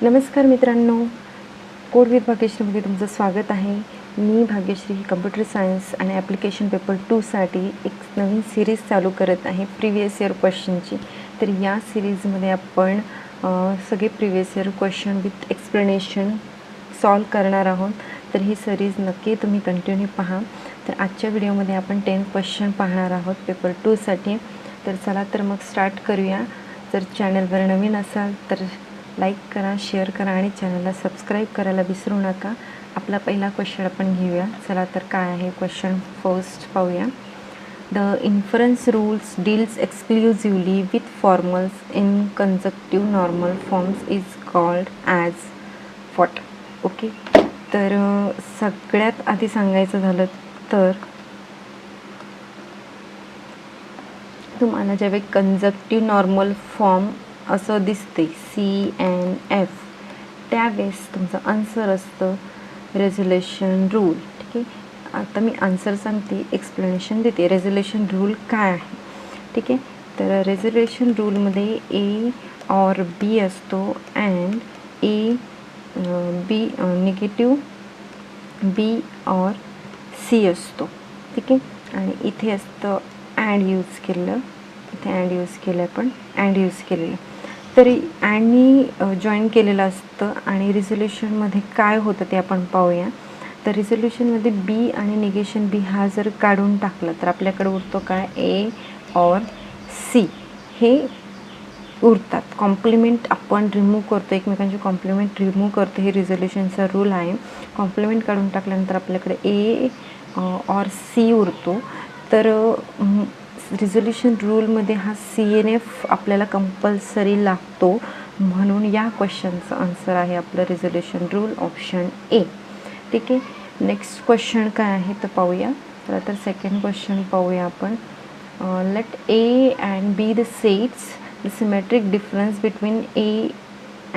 नमस्कार मित्रांनो, code with भाग्यश्रीमध्ये तुमचं स्वागत आहे. मी भाग्यश्री कम्प्युटर सायन्स आणि ॲप्लिकेशन पेपर 2साठी एक नवीन सिरीज चालू करत आहे प्रिवियस इयर क्वेश्चनची. तर या सिरीजमध्ये आपण सगळे previous year question with explanation solve करणार आहोत. तर ही सिरीज नक्की तुम्ही कंटिन्यू पहा. तर आजच्या व्हिडिओमध्ये आपण 10 क्वेश्चन पाहणार आहोत पेपर 2साठी. तर चला तर मग स्टार्ट करूया. जर चॅनलवर नवीन असाल तर लाईक करा, शेअर करा आणि चॅनलला सबस्क्राईब करायला विसरू नका. आपला पहिला क्वेश्चन आपण घेऊया. चला तर काय आहे क्वेश्चन फर्स्ट पाहूया. The inference rules deals exclusively with formulas in conjunctive normal forms is called as what. Okay, तर सगळ्यात आधी सांगायचं झालं तर तुम्हाला ज्यावेळी कंजक्टिव्ह नॉर्मल फॉर्म असं दिसते CNF, त्यावेळेस तुमचं आन्सर असतं रेझोल्युशन रूल. ठीक आहे, आता मी आन्सर सांगते, एक्सप्लेनेशन देते. रेझोल्युशन रूल काय आहे? ठीक आहे, तर रेझोल्युशन रूलमध्ये A और B असतो and A B negative B और C असतो. ठीक आहे, आणि इथे असतं अँड यूज केलं, इथे अँड यूज केलं, आपण अँड यूज केलेलं. तरी अँडनी जॉईन केलेलं असतं. आणि रिझोल्युशनमध्ये काय होतं ते आपण पाहूया. तर रिझोल्युशनमध्ये बी आणि निगेशन बी हा जर काढून टाकला तर आपल्याकडे उरतो काय, ए और सी हे उरतात. कॉम्प्लिमेंट आपण रिमूव्ह करतो, एकमेकांची कॉम्प्लिमेंट रिमूव्ह करतो, हे रिझोल्युशनचा रूल आहे. कॉम्प्लिमेंट काढून टाकल्यानंतर आपल्याकडे ए और सी उरतो. तर रिझोल्युशन रूलमध्ये हा CNF आपल्याला कंपल्सरी लागतो, म्हणून या क्वेश्चनचं आन्सर आहे आपलं रिझोल्युशन रूल ऑप्शन ए. ठीक आहे, नेक्स्ट क्वेश्चन काय आहे तर पाहूया. तर सेकंड क्वेश्चन पाहूया आपण. Let A and B the sets the symmetric difference between A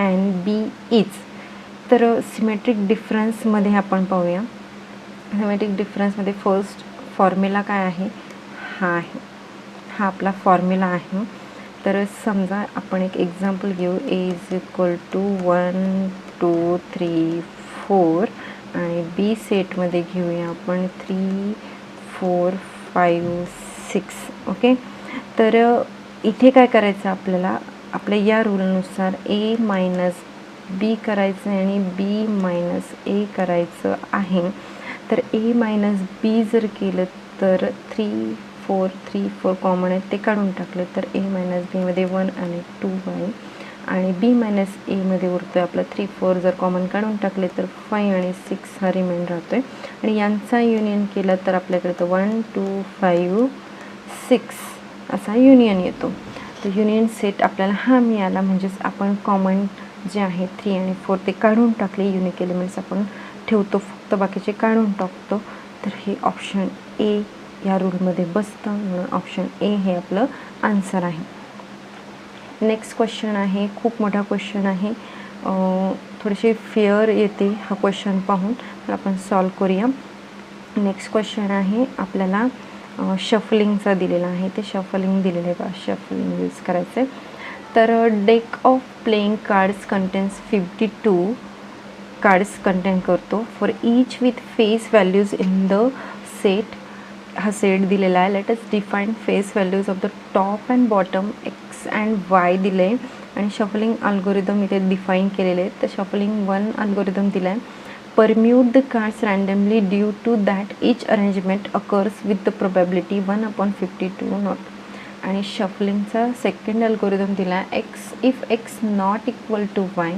and B is. तर सिमेट्रिक डिफरन्समध्ये आपण पाहूया. सिमेट्रिक डिफरन्समध्ये फर्स्ट फॉर्म्युला काय आहे, हा आहे, हा आपला फॉर्म्युला आहे. तर समजा आपण एक एक्झाम्पल घेऊ. A इज इक्वल टू 1 2 3 4 आणि B सेटमध्ये घेऊया आपण 3 4 5 6. ओके, तर इथे काय करायचं आपल्याला, आपल्या या रूलनुसार A मायनस B करायचं आणि B मायनस A करायचं आहे. तर A मायनस B जर केलं तर 3 4 3 4 कॉमन आहेत ते काढून टाकले तर A मायनस बीमध्ये 1 आणि 2 आहे. आणि B मायनस एमध्ये उरतो आहे आपलं 3 4 जर कॉमन काढून टाकले तर 5 आणि 6 हा रिमेन राहतो आहे. आणि यांचा युनियन केला तर आपल्याकडे तर 1 2 5 6 असा युनियन येतो. तर युनियन सेट आपल्याला हा मिळाला. म्हणजेच आपण कॉमन जे आहे 3 आणि 4 ते काढून टाकले, युनिक एलिमेंट्स आपण ठेवतो, फक्त बाकीचे काढून टाकतो. तर हे ऑप्शन ए या रूलमध्ये बसतं, म्हणून ऑप्शन ए हे आपलं आन्सर आहे. नेक्स्ट क्वेश्चन आहे, खूप मोठा क्वेश्चन आहे, थोडीशी फिअर येते हा क्वेश्चन पाहून, तर आपण सॉल्व करूया. नेक्स्ट क्वेश्चन आहे आपल्याला शफलिंगचा दिलेला आहे. ते शफलिंग दिलेलं आहे बा, शफलिंग यूज करायचं आहे. तर deck of playing cards contains 52 cards contain करतो. For each with face values in the set, हा सेट दिलेला आहे. Let us define face values of the top and bottom X and Y दिले आहे. आणि शफलिंग अल्गोरिदम इथे define केलेले आहेत. तर शफलिंग 1 अल्गोरिदम दिला आहे. Permute the cards randomly due to that each arrangement occurs with the probability 1/52 not. आणि शफलिंगचा सेकंड अल्गोरिदम दिला आहे. X if X not equal to Y,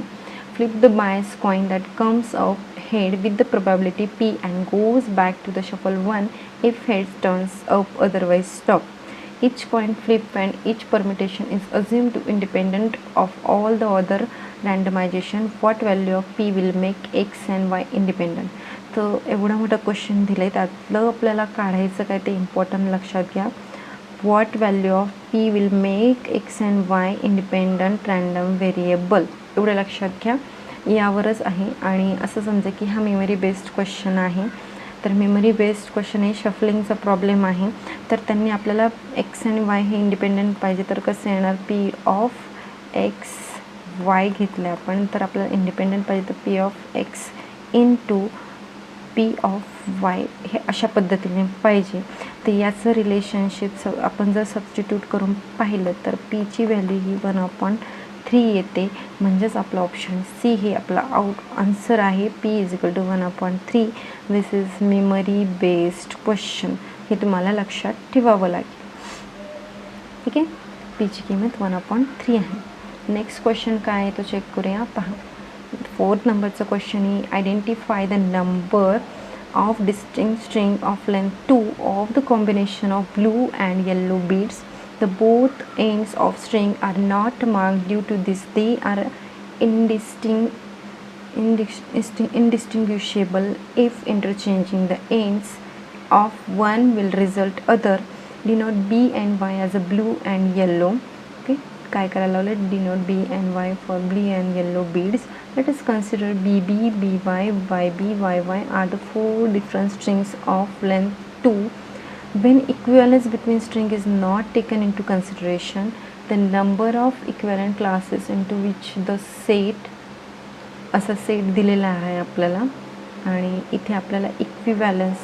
flip the bias coin that comes up head with the probability P and goes back to the shuffle 1 if heads turns up, otherwise stop. Each coin flip and each permutation is assumed to independent of all the other randomization. What value of P will make X and Y independent? तर एवढा मोठा question दिलं आहे, त्यातलं आपल्याला काढायचं काय ते इम्पॉर्टंट लक्षात घ्या. What value of P will make X and Y independent random variable, एवढं लक्षात घ्या, यावरच आहे. आणि असं समजा की हा मेमरी बेस्ड क्वेश्चन आहे. तर मेमरी बेस्ड क्वेश्चन आहे, शफलिंगचा प्रॉब्लेम आहे. तर त्यांनी आपल्याला एक्स आणि वाय हे इंडिपेंडंट पाहिजे, तर कसं येणार, P ऑफ एक्स वाय घेतलं आपण तर आपल्याला इंडिपेंडंट पाहिजे तर P of x into P of Y हे अशा पद्धतीने पाहिजे. तर याचं रिलेशनशिप आपण जर सबस्टिट्यूट करून पाहिलं तर पीची व्हॅल्यू ही 1/3 येते. म्हणजेच आपला ऑप्शन सी हे आपला आन्सर आहे. P is equal to 1/3. This is memory based question. हे तुम्हाला लक्षात ठेवावं लागेल. ठीक आहे, पीची किंमत 1/3 आहे. नेक्स्ट क्वेश्चन काय आहे तो चेक करूया. पहा, 4th नंबरचा क्वेश्चन आहे identify the number of distinct string of length 2 of the combination of blue and yellow beads. The both ends of string are not marked. Due to this, they are indistinguishable. If interchanging the ends of one will result other. Denote B and Y as a blue and yellow. Okay, काय करायला लावलं? Denote B and Y for blue and yellow beads. Let us consider BB, BY, YB, YY are the 4 different strings of length 2. When equivalence between string is not taken into consideration, the number of equivalent classes into which the set असा set दिलेला आहे आपल्याला आणि इथे आपल्याला equivalence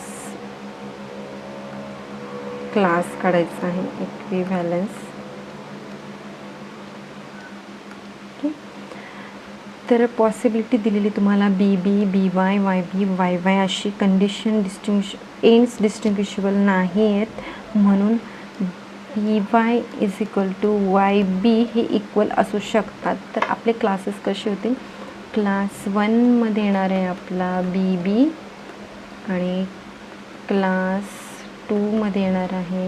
class काढायचा आहे. Equivalence तर पॉसिबिलिटी दिलेली तुम्हाला B B B Y Y B Y Y अशी कंडिशन एंड्स डिस्टिंग्विशेबल नाही आहेत म्हणून B Y is equal to Y B हे इक्वल असू शकतात. तर आपले क्लासेस कसे होतील? क्लास 1मध्ये येणार आहे आपला बी बी आणि क्लास 2मध्ये येणार आहे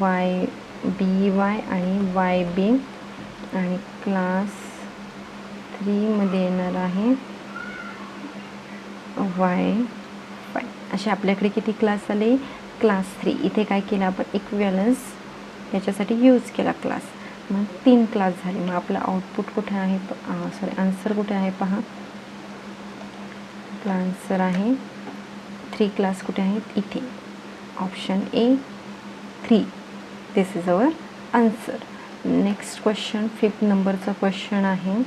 वाय बी वाय आणि वाय बी आणि क्लास 3मध्ये येणार आहे वाय वाय. असे आपल्याकडे किती क्लास आले? क्लास 3. इथे काय केलं आपण? इक्विव्हॅलन्स याच्यासाठी यूज केला क्लास. मग 3 क्लास झाले. मग आपला आउटपुट कुठे आहे? आन्सर कुठे आहे? पहा, आपला आन्सर आहे 3 क्लास कुठे आहेत? इथे option A 3. This is our answer. Next question 5th नंबरचा क्वेश्चन आहे.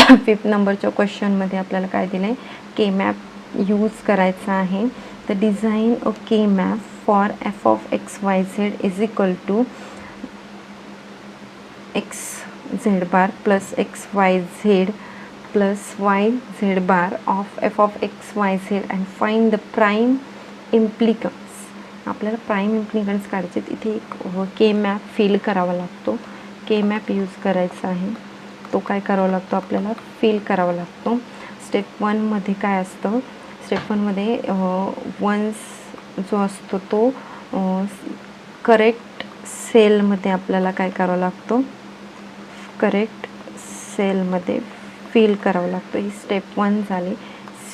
5th नंबरच्या क्वेश्चनमध्ये आपल्याला काय दिलं आहे? के मॅप यूज करायचा आहे. तर design a K map for F of X Y Z is equal to X Z bar plus X Y Z plus Y Z bar of F of X Y Z and find the prime implicants. आपल्याला prime इम्प्लिकन्स काढायचे. इथे एक के map fill करावा लागतो. के map use करायचा आहे. तो काय करावा लागतो? आपल्याला फिल करावा लागतो. स्टेप 1मध्ये काय असतं? स्टेप 1मध्ये वन्स जो असतो तो करेक्ट सेलमध्ये आपल्याला काय करावं लागतो? करेक्ट सेलमध्ये फिल करावं लागतो. ही स्टेप 1 झाली.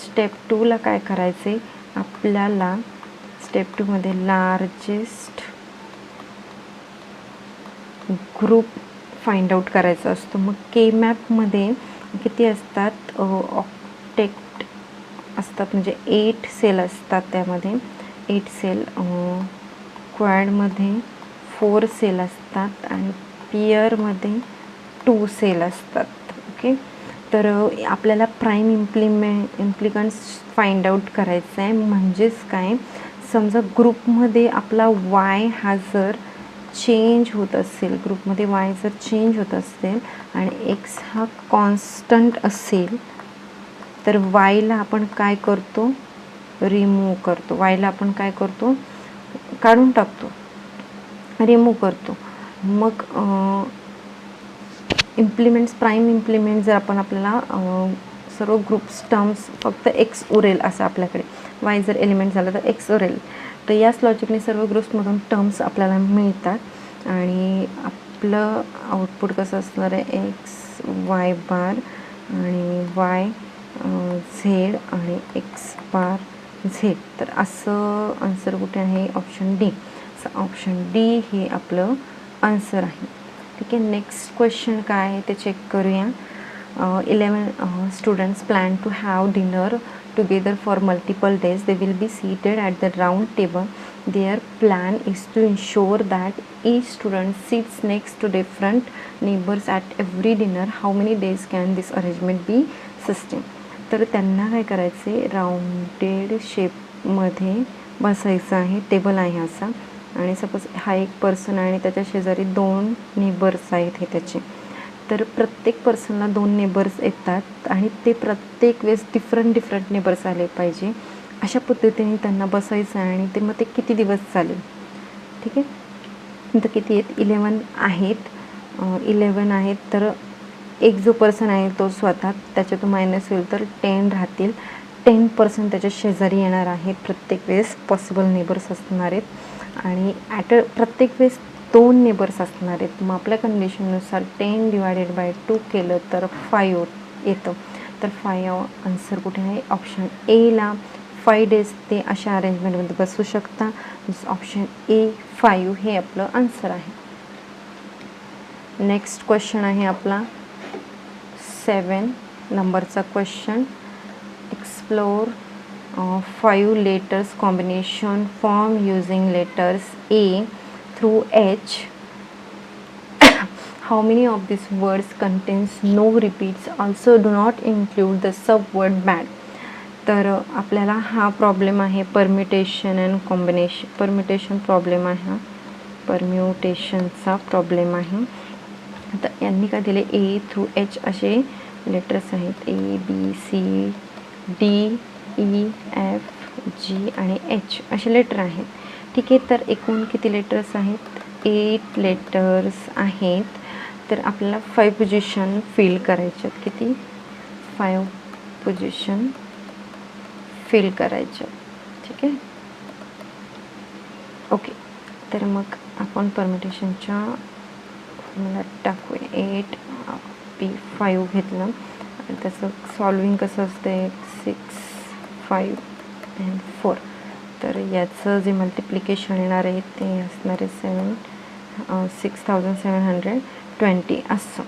स्टेप 2ला काय करायचे? आपल्याला स्टेप 2मध्ये लार्जेस्ट ग्रुप फाइंड आउट करायचा असतो. मग के मॅपमध्ये किती असतात? ऑक्टेट असतात म्हणजे 8 सेल असतात. त्यामध्ये 8 सेल. क्वॅडमध्ये 4 सेल असतात आणि पियरमध्ये 2 सेल असतात. ओके, तर आपल्याला प्राईम इम्प्लिकन्स फाइंड आउट करायचं आहे. म्हणजेच काय? समजा ग्रुपमध्ये आपला वाय हा जर चेंज होत असेल, ग्रुपमध्ये वाय जर चेंज होत असेल आणि एक्स हा कॉन्स्टंट असेल तर वायला आपण काय करतो? रिमूव्ह करतो. वायला आपण काय करतो? काढून टाकतो, रिमूव्ह करतो. मग प्राईम इम्प्लिमेंट जर आपल्याला सर्व ग्रुप्स टर्म्स फक्त एक्स उरेल असं आपल्याकडे, वाय जर एलिमेंट झालं तर एक्स उरेल. तर याच लॉजिकने सर्व ग्रुप्समधून टर्म्स आपल्याला मिळतात आणि आपलं आउटपुट कसं असणार आहे? एक्स वाय बार आणि वाय झेड आणि एक्स बार झेड. तर असं आन्सर कुठे आहे? Option D. ऑप्शन डी हे आपलं आन्सर आहे. ठीक आहे, नेक्स्ट क्वेश्चन काय आहे ते चेक करूया. 11 students plan to have dinner together for multiple days. They will be seated at the round table. Their plan is to ensure that each student sits next to different neighbors at every dinner. How many days can this arrangement be sustained? तर त्यांना काय करायचं आहे, rounded शेपमध्ये बसायचं आहे, table आहे असा, आणि सपोज हा एक पर्सन आहे आणि त्याच्या शेजारी 2 नेबर्स आहेत हे त्याचे. तर प्रत्येक पर्सनला 2 नेबर्स येतात आणि ते प्रत्येक वेळेस डिफरंट नेबर्स आले पाहिजे, अशा पद्धतीने त्यांना बसायचं आहे. आणि ते मग ते किती दिवस चालेल? ठीक आहे, तर किती आहेत? 11 आहेत. 11 आहेत. तर एक जो पर्सन आहे तो स्वतः, त्याच्यातून मायनस होईल तर 10 राहतील. 10% त्याच्या शेजारी येणार आहेत, प्रत्येक वेळेस पॉसिबल नेबर्स असणार आहेत. आणि प्रत्येक वेळेस 2 नेबर्स असणार आहेत. मग आपल्या कंडिशननुसार 10 डिवायडेड बाय 2 केलं तर 5 येतं. तर 5 आन्सर कुठे आहे? ऑप्शन एला 5 डेज ते अशा अरेंजमेंटमध्ये बसू शकता. ऑप्शन ए 5 हे आपलं आन्सर आहे. नेक्स्ट क्वेश्चन आहे आपला 7 नंबरचा question. Explore 5 letters combination form using letters A through H. How many of these words contains no repeats? Also do not include the subword bad. तर आपल्याला हा प्रॉब्लेम आहे permutation and combination. Permutation problem आहे हा, परम्युटेशनचा problem आहे. आता यांनी काय दिले? A through H असे लेटर्स आहेत. A B C D E F G आणि H असे लेटर आहेत. ठीक आहे, तर एकूण किती लेटर्स आहेत? 8 लेटर्स आहेत. तर आपल्याला 5 पोझिशन फिल करायचे आहेत. किती? 5 पोझिशन फिल करायचे. ठीक आहे, ओके. तर मग आपण परम्युटेशनच्या मला टाकूया. 8 P5 घेतलं आणि त्याचं सॉल्विंग कसं असतं? 6 5 and 4. तर याचं जे मल्टिप्लिकेशन येणार आहे ते असणार आहे 6720 असं.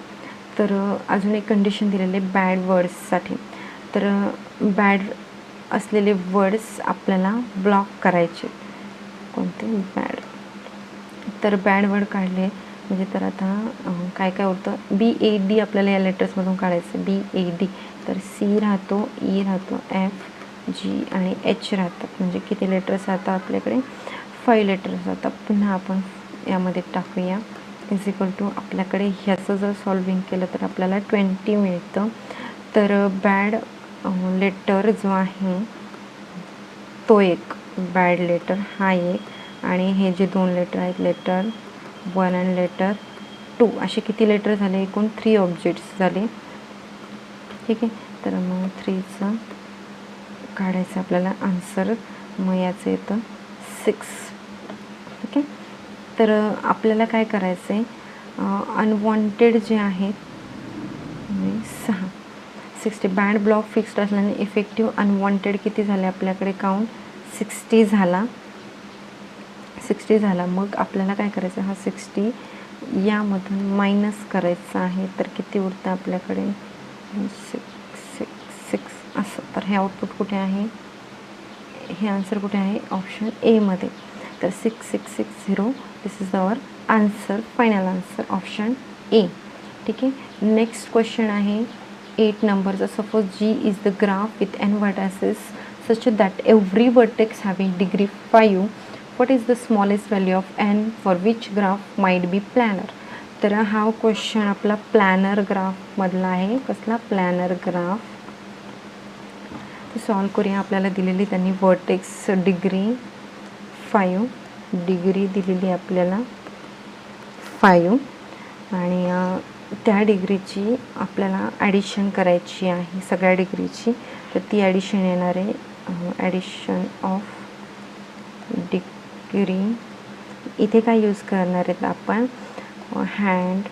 तर अजून एक कंडिशन दिलेली आहे बॅड वर्ड्ससाठी. तर बॅड असलेले वर्ड्स आपल्याला ब्लॉक करायचे. कोणते? बॅड. तर बॅड वर्ड काढले म्हणजे तर आता काय काय होतं? BAD आपल्याला या लेटर्समधून काढायचं. BAD. तर C राहतो, E राहतो, F G आणि H राहतात. म्हणजे किती लेटर्स राहतात आपल्याकडे? 5 लेटर्स राहतात. पुन्हा आपण यामध्ये टाकूया. इज इक्वल टू आपल्याकडे ह्याचं जर सॉल्विंग केलं तर आपल्याला 20 मिळतं. तर बॅड लेटर जो आहे तो एक बॅड लेटर हा एक, आणि हे जे 2 लेटर आहेत, लेटर 1 आणि लेटर 2, असे किती लेटर झाले? एकूण 3 ऑब्जेक्ट्स झाले. ठीक आहे, तर मग 3चं काढायचं आपल्याला आन्सर. मग याचं येतं 6. ठीक आहे, तर आपल्याला काय करायचं आहे? अनवॉन्टेड जे आहेत 60. बॅड ब्लॉक फिक्स्ड असल्याने इफेक्टिव्ह अनवॉन्टेड किती झाले आपल्याकडे? काउंट 60 झाला. 60 झाला. मग आपल्याला काय करायचं? हा 60 यामधून मायनस करायचा आहे. तर किती उरतं आपल्याकडे? 6 असं. तर हे आउटपुट कुठे आहे? हे आन्सर कुठे आहे? ऑप्शन ए मध्ये. तर 6660 this is our answer, final answer option A. ठीक आहे, नेक्स्ट क्वेश्चन आहे 8 नंबरचा. Suppose G is the graph with n vertices such that every vertex having degree 5, what is the smallest value of n for which graph might be planar? तर हा question आपला planar graph मधला आहे. कसला? Planar graph. Solve करूया. आपल्याला दिलेली त्यांनी वर्टेक्स डिग्री 5, डिग्री दिलेली आपल्याला 5, आणि त्या डिग्रीची आपल्याला ॲडिशन करायची आहे सगळ्या डिग्रीची. तर ती ॲडिशन येणार आहे ॲडिशन ऑफ डिग्री. इथे काय यूज करणार आहेत आपण? Hand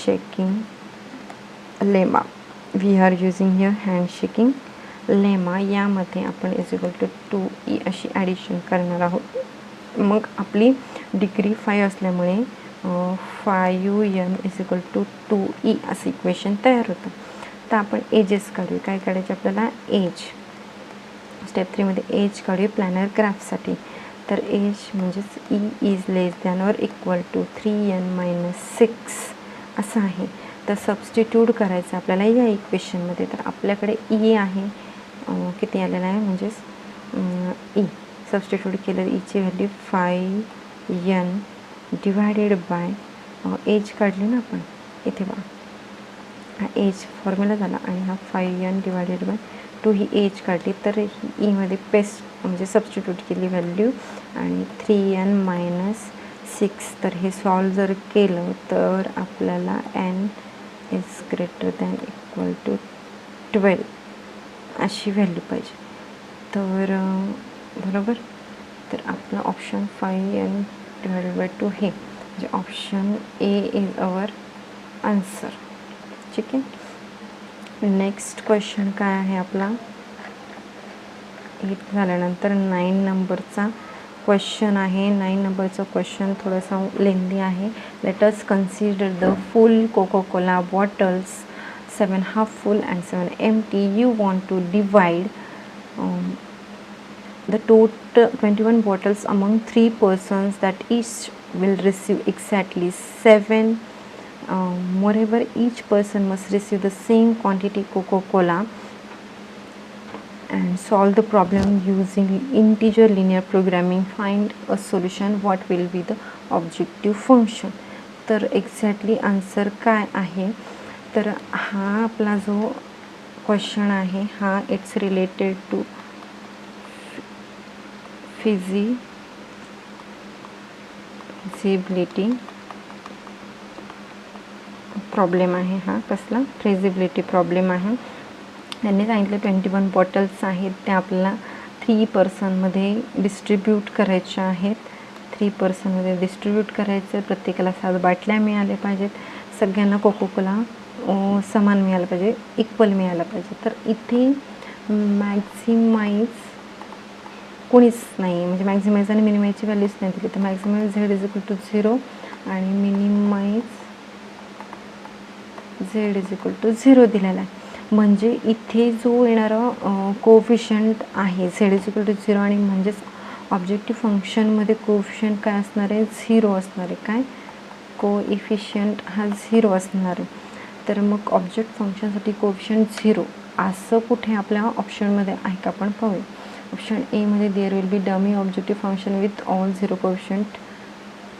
shaking lemma. We are using here hand shaking lemma. यामध्ये आपण इज इक्वल टू 2E अशी ॲडिशन करणार आहोत. मग आपली डिग्री 5 असल्यामुळे 5M is equal to 2E असं इक्वेशन तयार होतं. तर आपण एजेस काढूया. काय काढायचे आपल्याला? एज. स्टेप 3 मध्ये एज काढूया प्लॅनर ग्राफसाठी. तर एज म्हणजेच E is less than or equal to 3n-6 असं आहे. तर सबस्टिट्यूट करायचं आपल्याला या इक्वेशनमध्ये. तर आपल्याकडे ई आहे किती आलेलं आहे म्हणजेच ई सबस्टिट्यूट केलं ईची value 5n divided by age काढली ना आपण इथे बघा हा एज फॉर्म्युला झाला आणि हा 5n divided by 2 he age काढली तर ही ईमध्ये पेस्ट म्हणजे सबस्टिट्यूट केली व्हॅल्यू आणि 3n-6 तर हे सॉल्व जर केलं तर आपल्याला n is greater than equal to 12 अशी व्हॅल्यू पाहिजे. तर बरोबर तर आपलं ऑप्शन 5n डिवायडेड बाय 2 हे म्हणजे option A is our answer. ठीक आहे. नेक्स्ट क्वेश्चन काय आहे आपला 8 झाल्यानंतर 9 नंबरचा क्वेश्चन आहे. 9 नंबरचा क्वेश्चन थोडासा लेंदी आहे. Let us consider the full Coca Cola bottles 7 half full and 7 empty. You want to divide the total 21 bottles among 3 persons that each will receive exactly 7. Moreover, each person must receive the same quantity Coca-Cola and solve the problem using integer linear programming. Find a solution. What will be the objective function? तर exactly answer काय आहे तर हा आपला जो question आहे हा it's related to feasibility problem आहे. हा कसला फिजिबिलिटी प्रॉब्लेम आहे. त्यांनी सांगितलं 21 बॉटल्स आहेत त्या आपल्याला 3 पर्सनमध्ये डिस्ट्रीब्यूट करायच्या आहेत. 3 पर्सनमध्ये डिस्ट्रीब्यूट करायचं. प्रत्येकाला 7 बाटल्या मिळाल्या पाहिजेत. सगळ्यांना कोकोकोला समान मिळालं पाहिजे इक्वल मिळालं पाहिजे. तर इथे मॅक्झिमाइज कोणीच नाही म्हणजे मॅक्झिमाइज आणि मिनिमाइजची व्हॅल्यूज नाही दिली. तर maximize Z is equal to 0 आणि minimize Z is equal to 0 दिलेला आहे. म्हणजे इथे जो येणारा कोएफिशियंट आहे झेड इज इक्वल टू 0 आणि म्हणजेच ऑब्जेक्टिव्ह फंक्शनमध्ये कोएफिशियंट काय असणार आहे 0 असणार आहे. काय कोएफिशियंट हा 0 असणार आहे. तर मग ऑब्जेक्ट फंक्शनसाठी कोएफिशियंट 0 असं कुठे आपल्या ऑप्शनमध्ये आहे का आपण पाहूया. ऑप्शन एमध्ये there will be dummy objective function with all 0 coefficient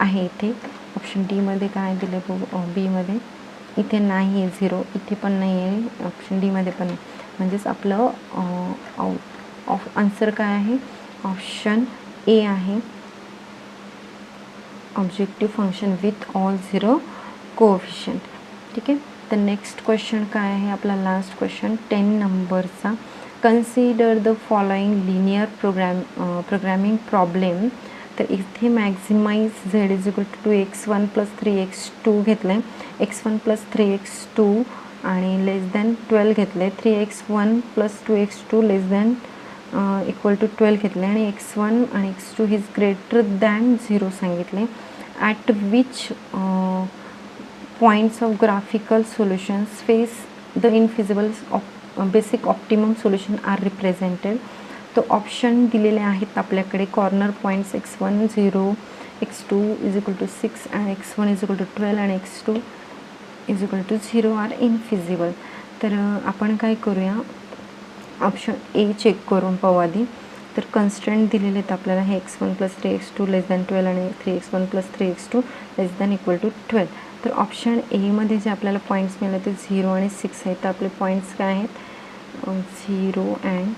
आहे इथे. ऑप्शन डीमध्ये काय दिलं बघू बीमध्ये इथे नाही आहे 0 इथे पण नाही आहे. ऑप्शन डीमध्ये पण नाही. म्हणजेच आपलं आन्सर काय आहे ऑप्शन ए आहे objective function with all 0 coefficient. ठीक आहे. तर नेक्स्ट क्वेश्चन काय आहे आपला लास्ट क्वेश्चन 10 नंबरचा. Consider the following linear programming problem. तर इथे maximize Z is equal to 2x1 + 3x2 घेतलं आहे. x1 + 3x2 आणि लेस दॅन 12 घेतलं आहे. 3x1 + 2x2 less than equal to 12 घेतले आणि x1 आणि x2 इज ग्रेटर दॅन 0 सांगितले. At which points of graphical solutions face the infeasible basic optimum solution are represented. तो ऑप्शन दिलेले आहेत आपल्याकडे. Corner points x1 0 x2 is equal to 6 आणि x1 is equal to 12 आणि x2 is equal to 0 are infeasible. तर आपण काय करूया ऑप्शन ए चेक करून पाहू आधी. तर कन्स्ट्रेंट दिलेले आहेत आपल्याला हे x1 + 3x2 लेस दॅन 12 आणि 3x1 + 3x2 less than equal to 12. तर ऑप्शन एमध्ये जे आपल्याला पॉईंट्स मिळाले ते 0 आणि 6 आहेत. तर आपले पॉईंट्स काय आहेत 0 अँड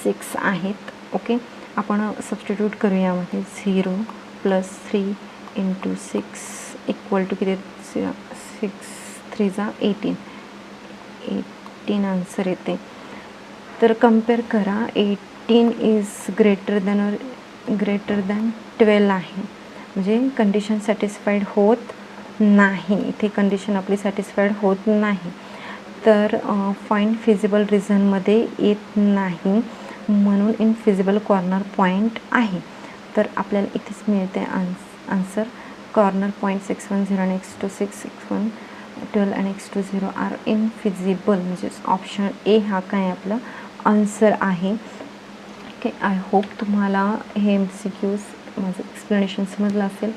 6 आहेत. ओके. आपण सबस्टिट्यूट करूया यामध्ये 0 + 3 × 6 इक्वल टू किती 6 3 जा 18 आन्सर येते. तर कम्पेअर करा 18 इज ग्रेटर दॅन 12 आहे म्हणजे कंडिशन सॅटिस्फाईड होत नाही. इथे कंडिशन आपली सॅटिस्फाईड होत नाही. तर फाइंड फिजिबल रिझनमध्ये येत नाही म्हणून इनफिजिबल कॉर्नर पॉईंट आहे. तर आपल्याला इथेच मिळते आन्सर. कॉर्नर पॉईंट्स x1 0 आणि x2 6 x1 12 आणि x2 0 आर इनफिजिबल. म्हणजेच ऑप्शन ए हा काय आपलं आन्सर आहे. ओके. आय होप तुम्हाला हे MCQs माझं एक्सप्लेनेशन समजलं असेल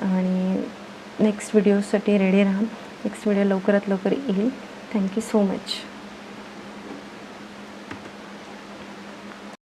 आणि नेक्स्ट व्हिडिओसाठी रेडी राहा. नेक्स्ट व्हिडिओ लवकरात लवकर येईल. Thank you so much.